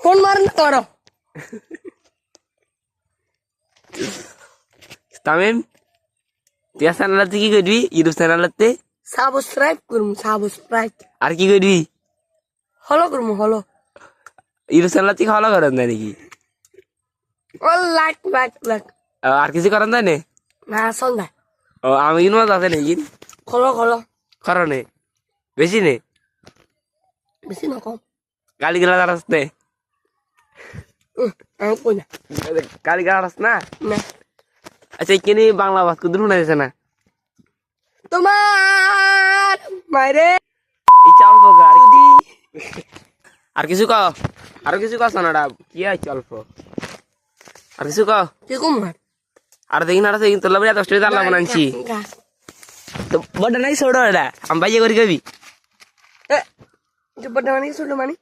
phone মারেন না করো তামিম তুই চ্যানেলতে কি করবি ইউটিউব চ্যানেলতে সাবস্ক্রাইব করুম সাবস্ক্রাইব আর কি করবি হলো করুম হলো ইউটিউব চ্যানেলতে খাওয়া করেন না নাকি ও লাইক লাইক লাইক আর কিছু করেন না নে না সন্ধ্যা ও আমি কিন্তু মজা আছে নাকি খোলো খোলো কারণে বেশি নে বেশি না কম গালি গেলা দাঁড়াস নে আমি কই না গালি গাড়াস না না আচ্ছা এখানে বাংলা ভাত কুদুর শোনা যাচ্ছে না তোমার মাইরে এই চাল পোকা আর কিছু কও আর কিছু কস না কি আছে অল্প আর কিছু কও কি কম মার আর দেখি না দেখি তোর লাগে 10 টাকা দাম আনছি তো বড় নাই ছোট এটা আমি বাইয়ে করি কবি এ যে বড় মানে ছোট মানে